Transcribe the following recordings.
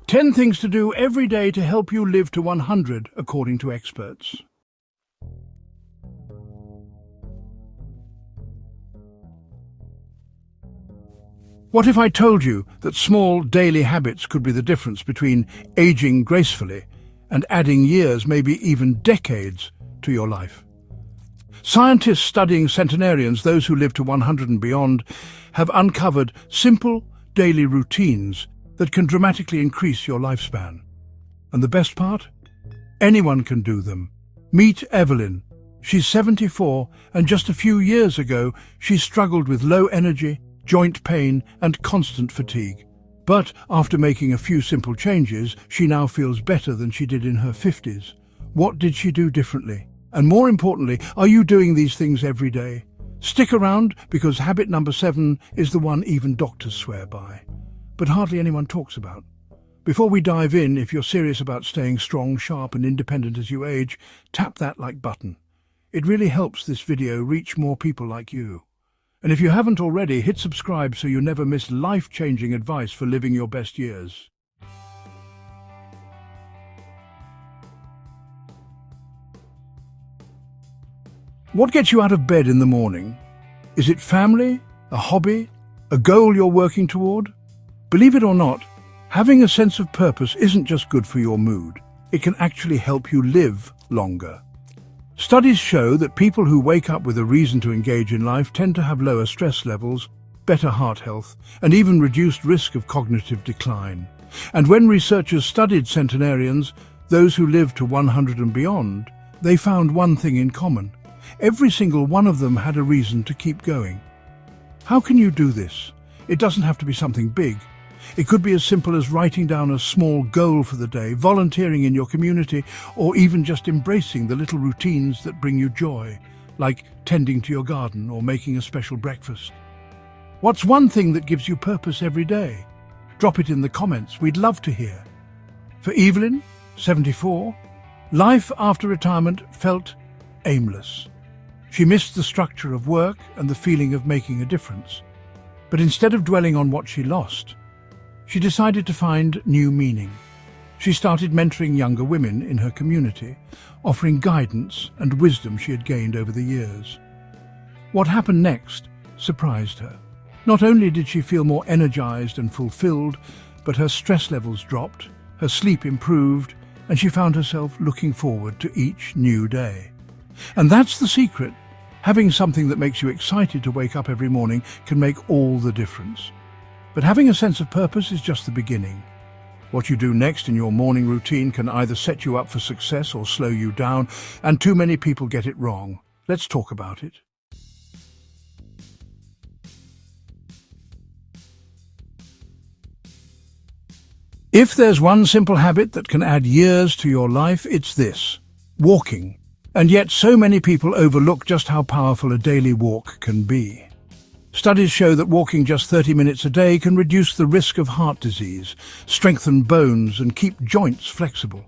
10 things to do every day to help you live to 100, according to experts. What if I told you that small daily habits could be the difference between aging gracefully and adding years, maybe even decades, to your life? Scientists studying centenarians, those who live to 100 and beyond, have uncovered simple daily routines that can dramatically increase your lifespan. And the best part? Anyone can do them. Meet Evelyn. She's 74, and just a few years ago, she struggled with low energy, joint pain, and constant fatigue. But after making a few simple changes, she now feels better than she did in her 50s. What did she do differently? And more importantly, are you doing these things every day? Stick around, because habit number 7 is the one even doctors swear by, but hardly anyone talks about. Before we dive in, if you're serious about staying strong, sharp, and independent as you age, tap that like button. It really helps this video reach more people like you. And if you haven't already, hit subscribe so you never miss life-changing advice for living your best years. What gets you out of bed in the morning? Is it family, a hobby, a goal you're working toward? Believe it or not, having a sense of purpose isn't just good for your mood. It can actually help you live longer. Studies show that people who wake up with a reason to engage in life tend to have lower stress levels, better heart health, and even reduced risk of cognitive decline. And when researchers studied centenarians, those who lived to 100 and beyond, they found one thing in common. Every single one of them had a reason to keep going. How can you do this? It doesn't have to be something big. It could be as simple as writing down a small goal for the day, volunteering in your community, or even just embracing the little routines that bring you joy, like tending to your garden or making a special breakfast. What's one thing that gives you purpose every day? Drop it in the comments, we'd love to hear. For Evelyn, 74, life after retirement felt aimless. She missed the structure of work and the feeling of making a difference. But instead of dwelling on what she lost, she decided to find new meaning. She started mentoring younger women in her community, offering guidance and wisdom she had gained over the years. What happened next surprised her. Not only did she feel more energized and fulfilled, but her stress levels dropped, her sleep improved, and she found herself looking forward to each new day. And that's the secret. Having something that makes you excited to wake up every morning can make all the difference. But having a sense of purpose is just the beginning. What you do next in your morning routine can either set you up for success or slow you down, and too many people get it wrong. Let's talk about it. If there's one simple habit that can add years to your life, it's this: walking. And yet so many people overlook just how powerful a daily walk can be. Studies show that walking just 30 minutes a day can reduce the risk of heart disease, strengthen bones, and keep joints flexible.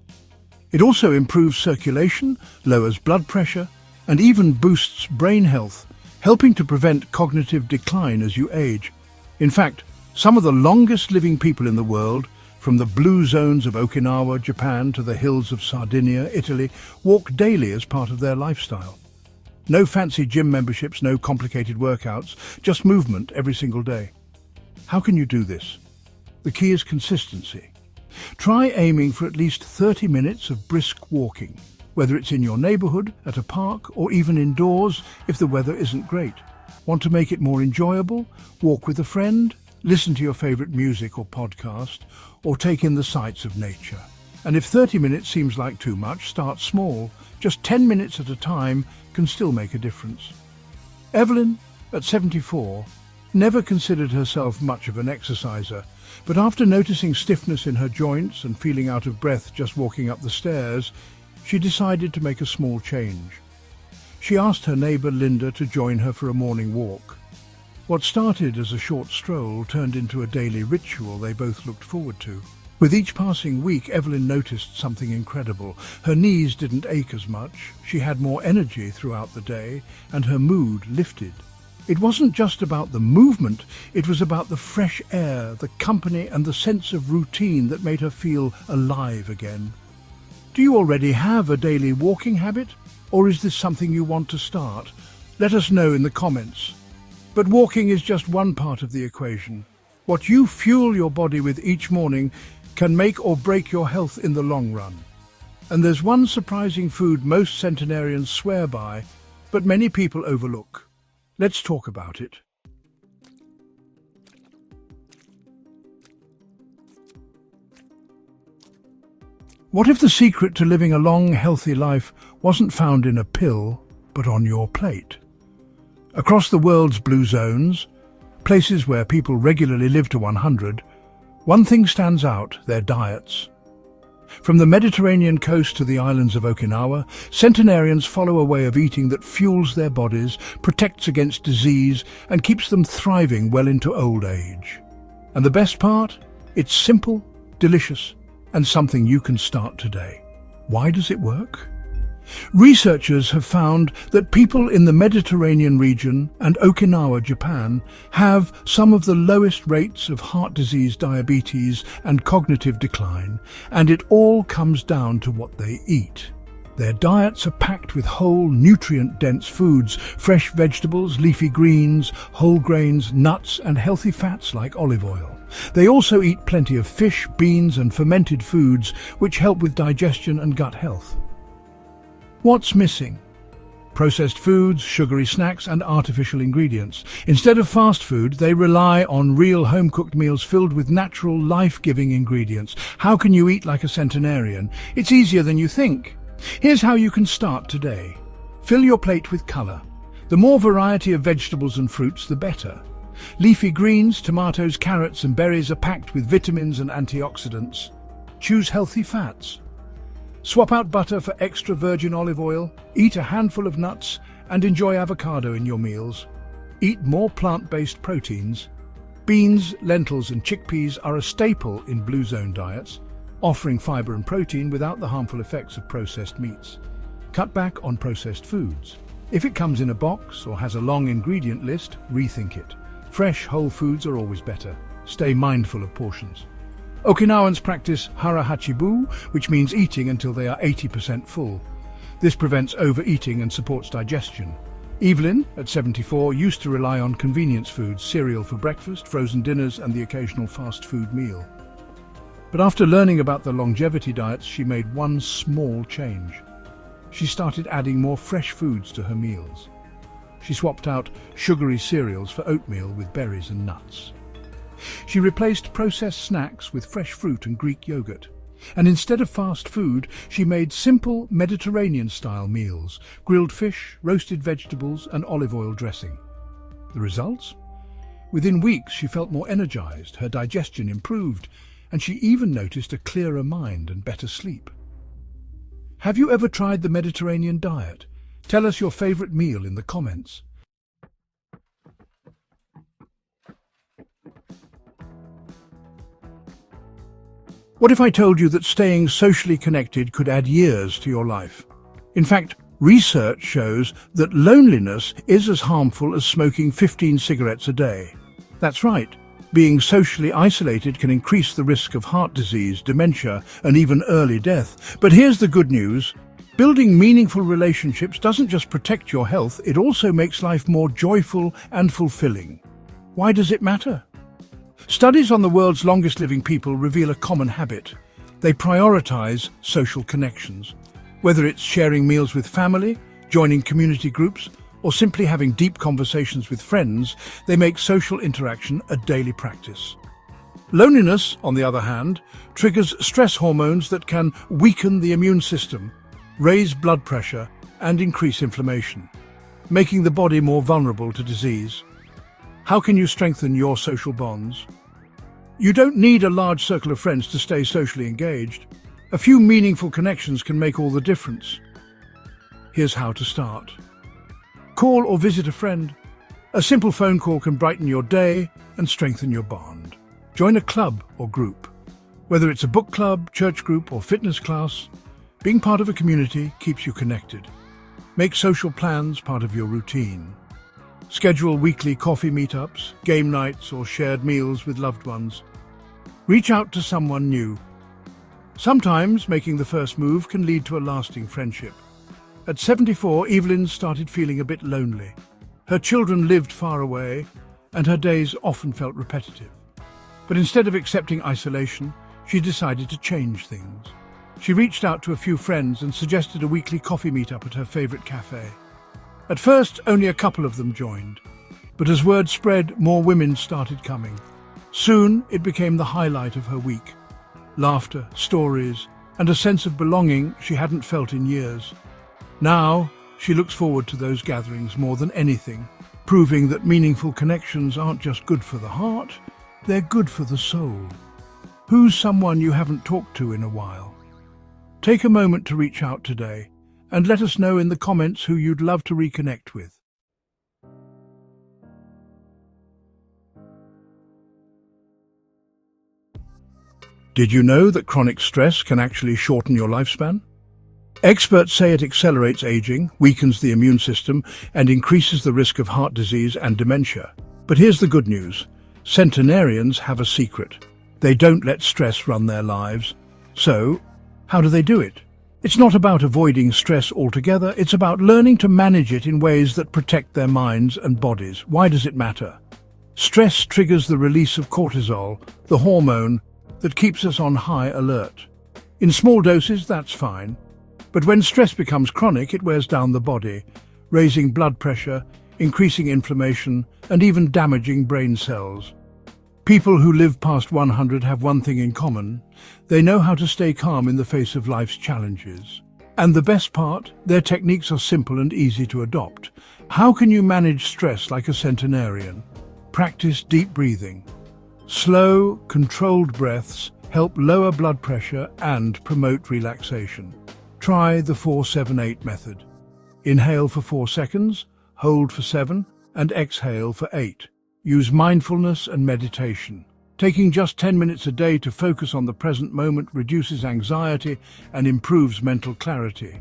It also improves circulation, lowers blood pressure, and even boosts brain health, helping to prevent cognitive decline as you age. In fact, some of the longest living people in the world, from the blue zones of Okinawa, Japan, to the hills of Sardinia, Italy, walk daily as part of their lifestyle. No fancy gym memberships, no complicated workouts, just movement every single day. How can you do this? The key is consistency. Try aiming for at least 30 minutes of brisk walking, whether it's in your neighborhood, at a park, or even indoors if the weather isn't great. Want to make it more enjoyable? Walk with a friend, listen to your favorite music or podcast, or take in the sights of nature. And if 30 minutes seems like too much, start small. Just 10 minutes at a time can still make a difference. Evelyn, at 74, never considered herself much of an exerciser, but after noticing stiffness in her joints and feeling out of breath just walking up the stairs, she decided to make a small change. She asked her neighbor Linda to join her for a morning walk. What started as a short stroll turned into a daily ritual they both looked forward to. With each passing week, Evelyn noticed something incredible. Her knees didn't ache as much, she had more energy throughout the day, and her mood lifted. It wasn't just about the movement, it was about the fresh air, the company and the sense of routine that made her feel alive again. Do you already have a daily walking habit? Or is this something you want to start? Let us know in the comments. But walking is just one part of the equation. What you fuel your body with each morning can make or break your health in the long run. And there's one surprising food most centenarians swear by, but many people overlook. Let's talk about it. What if the secret to living a long, healthy life wasn't found in a pill, but on your plate? Across the world's blue zones, places where people regularly live to 100, one thing stands out: their diets. From the Mediterranean coast to the islands of Okinawa, centenarians follow a way of eating that fuels their bodies, protects against disease, and keeps them thriving well into old age. And the best part? It's simple, delicious, and something you can start today. Why does it work? Researchers have found that people in the Mediterranean region and Okinawa, Japan, have some of the lowest rates of heart disease, diabetes, and cognitive decline, and it all comes down to what they eat. Their diets are packed with whole, nutrient-dense foods, fresh vegetables, leafy greens, whole grains, nuts, and healthy fats like olive oil. They also eat plenty of fish, beans, and fermented foods, which help with digestion and gut health. What's missing? Processed foods, sugary snacks, and artificial ingredients. Instead of fast food, they rely on real home-cooked meals filled with natural, life-giving ingredients. How can you eat like a centenarian? It's easier than you think. Here's how you can start today. Fill your plate with color. The more variety of vegetables and fruits, the better. Leafy greens, tomatoes, carrots, and berries are packed with vitamins and antioxidants. Choose healthy fats. Swap out butter for extra virgin olive oil, eat a handful of nuts, and enjoy avocado in your meals. Eat more plant-based proteins. Beans, lentils, and chickpeas are a staple in Blue Zone diets, offering fiber and protein without the harmful effects of processed meats. Cut back on processed foods. If it comes in a box or has a long ingredient list, rethink it. Fresh, whole foods are always better. Stay mindful of portions. Okinawans practice hara hachibu, which means eating until they are 80% full. This prevents overeating and supports digestion. Evelyn, at 74, used to rely on convenience foods, cereal for breakfast, frozen dinners, and the occasional fast food meal. But after learning about the longevity diets, she made one small change. She started adding more fresh foods to her meals. She swapped out sugary cereals for oatmeal with berries and nuts. She replaced processed snacks with fresh fruit and Greek yogurt. And instead of fast food, she made simple Mediterranean-style meals: grilled fish, roasted vegetables, and olive oil dressing. The results? Within weeks, she felt more energized, her digestion improved, and she even noticed a clearer mind and better sleep. Have you ever tried the Mediterranean diet? Tell us your favorite meal in the comments. What if I told you that staying socially connected could add years to your life? In fact, research shows that loneliness is as harmful as smoking 15 cigarettes a day. That's right. Being socially isolated can increase the risk of heart disease, dementia, and even early death. But here's the good news. Building meaningful relationships doesn't just protect your health, it also makes life more joyful and fulfilling. Why does it matter? Studies on the world's longest living people reveal a common habit. They prioritize social connections. Whether it's sharing meals with family, joining community groups, or simply having deep conversations with friends, they make social interaction a daily practice. Loneliness, on the other hand, triggers stress hormones that can weaken the immune system, raise blood pressure, and increase inflammation, making the body more vulnerable to disease. How can you strengthen your social bonds? You don't need a large circle of friends to stay socially engaged. A few meaningful connections can make all the difference. Here's how to start. Call or visit a friend. A simple phone call can brighten your day and strengthen your bond. Join a club or group. Whether it's a book club, church group, or fitness class, being part of a community keeps you connected. Make social plans part of your routine. Schedule weekly coffee meetups, game nights, or shared meals with loved ones. Reach out to someone new. Sometimes making the first move can lead to a lasting friendship. At 74, Evelyn started feeling a bit lonely. Her children lived far away, and her days often felt repetitive. But instead of accepting isolation, she decided to change things. She reached out to a few friends and suggested a weekly coffee meetup at her favorite cafe. At first, only a couple of them joined, but as word spread, more women started coming. Soon, it became the highlight of her week. Laughter, stories, and a sense of belonging she hadn't felt in years. Now, she looks forward to those gatherings more than anything, proving that meaningful connections aren't just good for the heart, they're good for the soul. Who's someone you haven't talked to in a while? Take a moment to reach out today and let us know in the comments who you'd love to reconnect with. Did you know that chronic stress can actually shorten your lifespan? Experts say it accelerates aging, weakens the immune system, and increases the risk of heart disease and dementia. But here's the good news. Centenarians have a secret. They don't let stress run their lives. So, how do they do it? It's not about avoiding stress altogether, it's about learning to manage it in ways that protect their minds and bodies. Why does it matter? Stress triggers the release of cortisol, the hormone that keeps us on high alert. In small doses, that's fine. But when stress becomes chronic, it wears down the body, raising blood pressure, increasing inflammation, and even damaging brain cells. People who live past 100 have one thing in common. They know how to stay calm in the face of life's challenges. And the best part, their techniques are simple and easy to adopt. How can you manage stress like a centenarian? Practice deep breathing. Slow, controlled breaths help lower blood pressure and promote relaxation. Try the 4-7-8 method. Inhale for 4 seconds, hold for 7, and exhale for 8. Use mindfulness and meditation. Taking just 10 minutes a day to focus on the present moment reduces anxiety and improves mental clarity.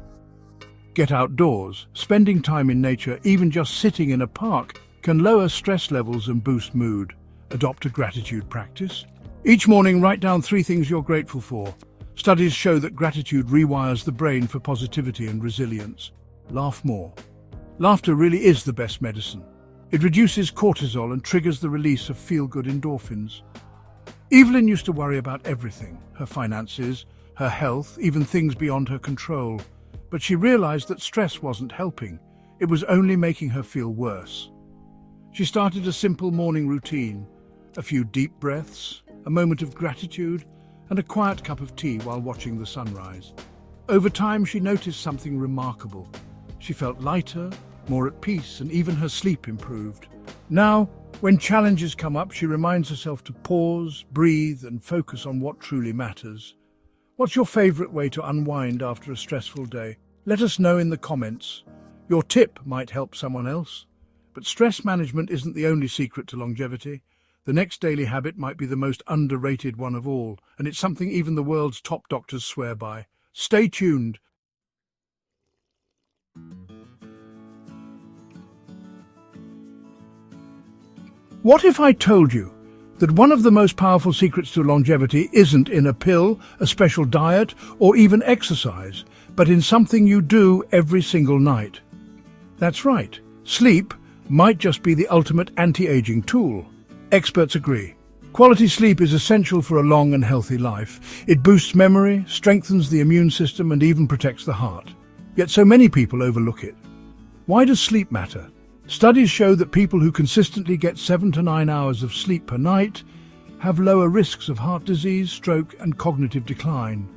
Get outdoors. Spending time in nature, even just sitting in a park, can lower stress levels and boost mood. Adopt a gratitude practice. Each morning, write down 3 things you're grateful for. Studies show that gratitude rewires the brain for positivity and resilience. Laugh more. Laughter really is the best medicine. It reduces cortisol and triggers the release of feel-good endorphins. Evelyn used to worry about everything, her finances, her health, even things beyond her control. But she realized that stress wasn't helping. It was only making her feel worse. She started a simple morning routine, a few deep breaths, a moment of gratitude, and a quiet cup of tea while watching the sunrise. Over time, she noticed something remarkable. She felt lighter, more at peace, and even her sleep improved. Now, when challenges come up, she reminds herself to pause, breathe, and focus on what truly matters. What's your favorite way to unwind after a stressful day? Let us know in the comments. Your tip might help someone else. But stress management isn't the only secret to longevity. The next daily habit might be the most underrated one of all, and it's something even the world's top doctors swear by. Stay tuned. What if I told you that one of the most powerful secrets to longevity isn't in a pill, a special diet, or even exercise, but in something you do every single night? That's right. Sleep might just be the ultimate anti-aging tool. Experts agree. Quality sleep is essential for a long and healthy life. It boosts memory, strengthens the immune system, and even protects the heart. Yet so many people overlook it. Why does sleep matter? Studies show that people who consistently get 7 to 9 hours of sleep per night have lower risks of heart disease, stroke, and cognitive decline.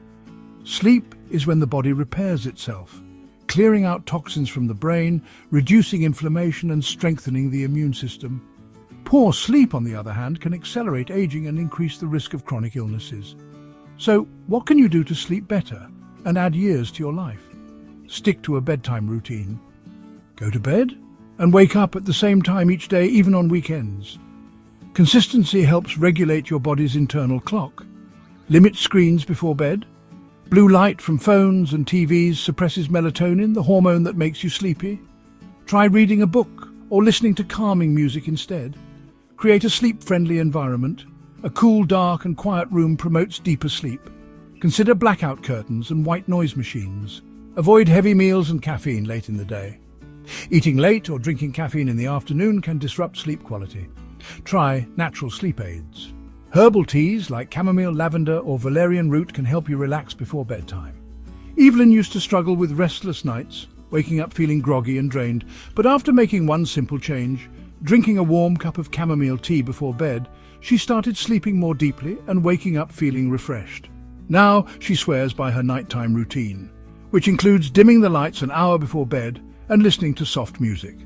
Sleep is when the body repairs itself, clearing out toxins from the brain, reducing inflammation, and strengthening the immune system. Poor sleep, on the other hand, can accelerate aging and increase the risk of chronic illnesses. So, what can you do to sleep better and add years to your life? Stick to a bedtime routine. Go to bed and wake up at the same time each day, even on weekends. Consistency helps regulate your body's internal clock. Limit screens before bed. Blue light from phones and TVs suppresses melatonin, the hormone that makes you sleepy. Try reading a book or listening to calming music instead. Create a sleep-friendly environment. A cool, dark and quiet room promotes deeper sleep. Consider blackout curtains and white noise machines. Avoid heavy meals and caffeine late in the day. Eating late or drinking caffeine in the afternoon can disrupt sleep quality. Try natural sleep aids. Herbal teas like chamomile, lavender or valerian root can help you relax before bedtime. Evelyn used to struggle with restless nights, waking up feeling groggy and drained, but after making one simple change, drinking a warm cup of chamomile tea before bed, she started sleeping more deeply and waking up feeling refreshed. Now she swears by her nighttime routine, which includes dimming the lights an hour before bed and listening to soft music.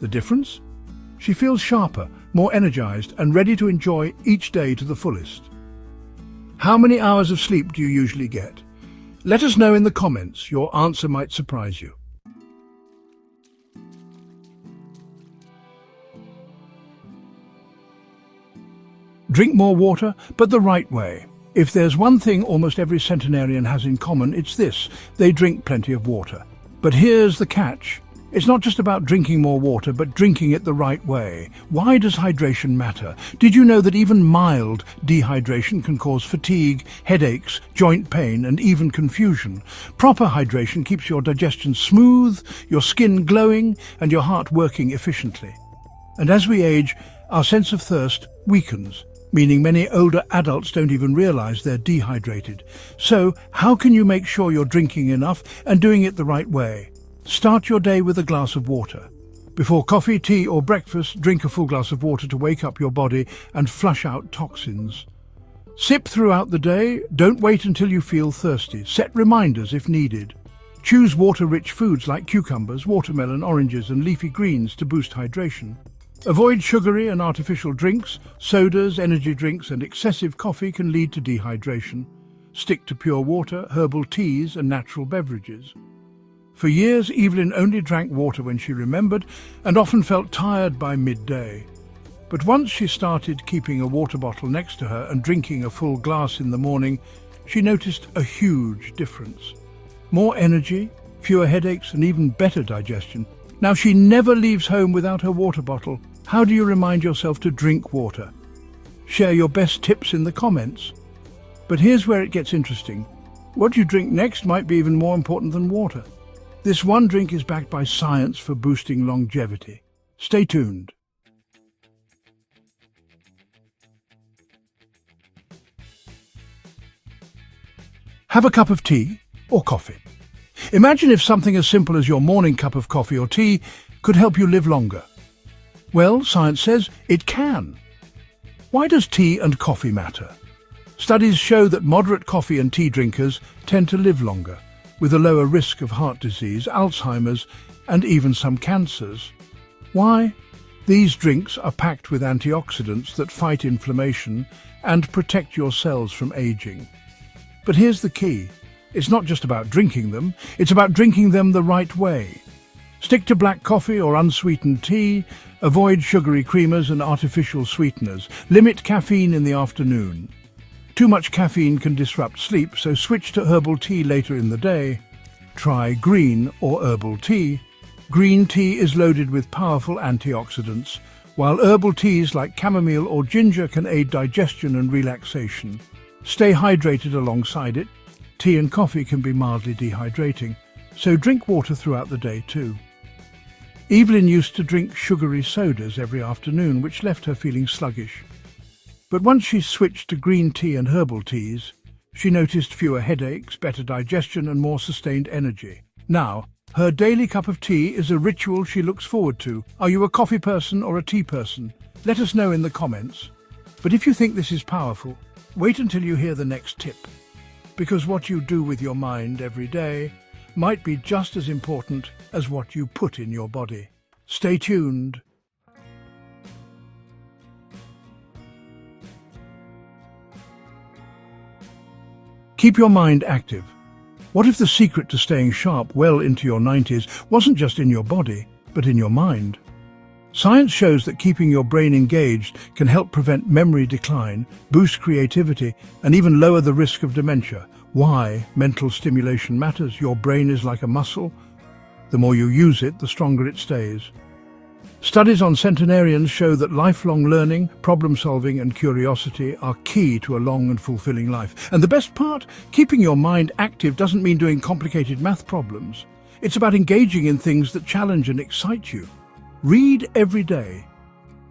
The difference? She feels sharper, more energized and ready to enjoy each day to the fullest. How many hours of sleep do you usually get? Let us know in the comments. Your answer might surprise you. Drink more water, but the right way. If there's one thing almost every centenarian has in common, it's this: they drink plenty of water. But here's the catch. It's not just about drinking more water, but drinking it the right way. Why does hydration matter? Did you know that even mild dehydration can cause fatigue, headaches, joint pain, and even confusion? Proper hydration keeps your digestion smooth, your skin glowing, and your heart working efficiently. And as we age, our sense of thirst weakens, meaning many older adults don't even realize they're dehydrated. So, how can you make sure you're drinking enough and doing it the right way? Start your day with a glass of water. Before coffee, tea or breakfast, drink a full glass of water to wake up your body and flush out toxins. Sip throughout the day. Don't wait until you feel thirsty. Set reminders if needed. Choose water-rich foods like cucumbers, watermelon, oranges and leafy greens to boost hydration. Avoid sugary and artificial drinks. Sodas, energy drinks and excessive coffee can lead to dehydration. Stick to pure water, herbal teas and natural beverages. For years, Evelyn only drank water when she remembered and often felt tired by midday. But once she started keeping a water bottle next to her and drinking a full glass in the morning, she noticed a huge difference. More energy, fewer headaches and even better digestion. Now she never leaves home without her water bottle. How do you remind yourself to drink water? Share your best tips in the comments. But here's where it gets interesting. What you drink next might be even more important than water. This one drink is backed by science for boosting longevity. Stay tuned. Have a cup of tea or coffee. Imagine if something as simple as your morning cup of coffee or tea could help you live longer. Well, science says it can. Why does tea and coffee matter? Studies show that moderate coffee and tea drinkers tend to live longer, with a lower risk of heart disease, Alzheimer's, and even some cancers. Why? These drinks are packed with antioxidants that fight inflammation and protect your cells from aging. But here's the key. It's not just about drinking them, it's about drinking them the right way. Stick to black coffee or unsweetened tea, avoid sugary creamers and artificial sweeteners, limit caffeine in the afternoon. Too much caffeine can disrupt sleep, so switch to herbal tea later in the day. Try green or herbal tea. Green tea is loaded with powerful antioxidants, while herbal teas like chamomile or ginger can aid digestion and relaxation. Stay hydrated alongside it. Tea and coffee can be mildly dehydrating, so drink water throughout the day too. Evelyn used to drink sugary sodas every afternoon, which left her feeling sluggish. But once she switched to green tea and herbal teas, she noticed fewer headaches, better digestion and more sustained energy. Now, her daily cup of tea is a ritual she looks forward to. Are you a coffee person or a tea person? Let us know in the comments. But if you think this is powerful, wait until you hear the next tip. Because what you do with your mind every day might be just as important as what you put in your body. Stay tuned. Keep your mind active. What if the secret to staying sharp well into your 90s wasn't just in your body, but in your mind? Science shows that keeping your brain engaged can help prevent memory decline, boost creativity, and even lower the risk of dementia. Why mental stimulation matters? Your brain is like a muscle. The more you use it, the stronger it stays. Studies on centenarians show that lifelong learning, problem-solving and curiosity are key to a long and fulfilling life. And the best part? Keeping your mind active doesn't mean doing complicated math problems. It's about engaging in things that challenge and excite you. Read every day.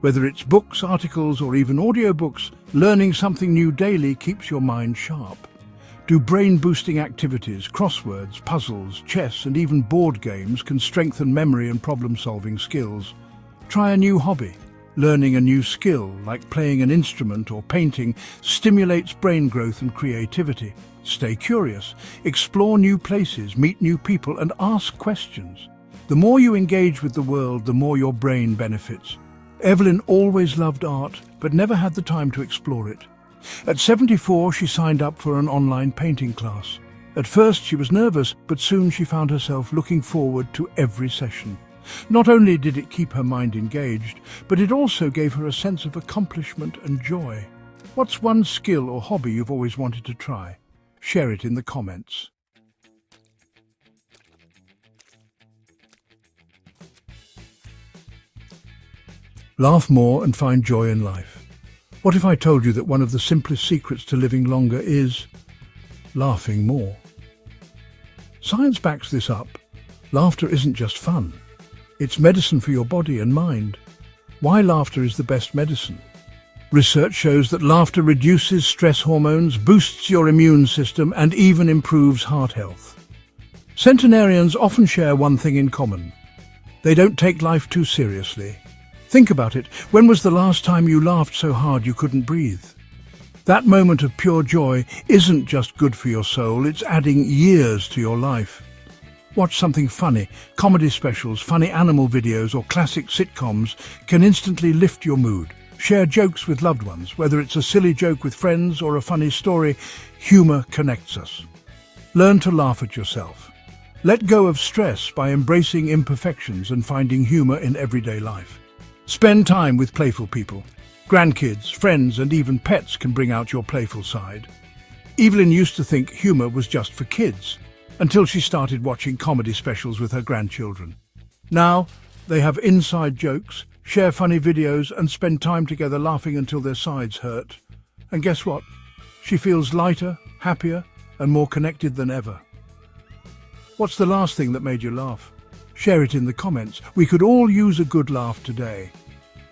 Whether it's books, articles or even audiobooks, learning something new daily keeps your mind sharp. Do brain-boosting activities, crosswords, puzzles, chess and even board games can strengthen memory and problem-solving skills. Try a new hobby. Learning a new skill, like playing an instrument or painting, stimulates brain growth and creativity. Stay curious, explore new places, meet new people and ask questions. The more you engage with the world, the more your brain benefits. Evelyn always loved art, but never had the time to explore it. At 74, she signed up for an online painting class. At first, she was nervous, but soon she found herself looking forward to every session. Not only did it keep her mind engaged, but it also gave her a sense of accomplishment and joy. What's one skill or hobby you've always wanted to try? Share it in the comments. Laugh more and find joy in life. What if I told you that one of the simplest secrets to living longer is laughing more? Science backs this up. Laughter isn't just fun. It's medicine for your body and mind. Why laughter is the best medicine? Research shows that laughter reduces stress hormones, boosts your immune system, and even improves heart health. Centenarians often share one thing in common. They don't take life too seriously. Think about it. When was the last time you laughed so hard you couldn't breathe? That moment of pure joy isn't just good for your soul, it's adding years to your life. Watch something funny. Comedy specials, funny animal videos or classic sitcoms can instantly lift your mood. Share jokes with loved ones. Whether it's a silly joke with friends or a funny story, humor connects us. Learn to laugh at yourself. Let go of stress by embracing imperfections and finding humor in everyday life. Spend time with playful people. Grandkids, friends and even pets can bring out your playful side. Evelyn used to think humor was just for kids, until she started watching comedy specials with her grandchildren. Now, they have inside jokes, share funny videos and spend time together laughing until their sides hurt. And guess what? She feels lighter, happier and more connected than ever. What's the last thing that made you laugh? Share it in the comments. We could all use a good laugh today.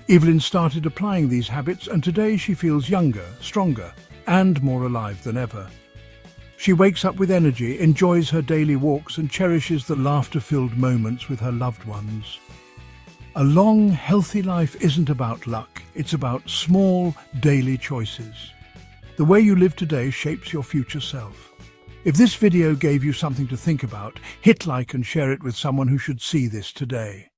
Evelyn started applying these habits and today she feels younger, stronger and more alive than ever. She wakes up with energy, enjoys her daily walks and cherishes the laughter-filled moments with her loved ones. A long, healthy life isn't about luck, it's about small, daily choices. The way you live today shapes your future self. If this video gave you something to think about, hit like and share it with someone who should see this today.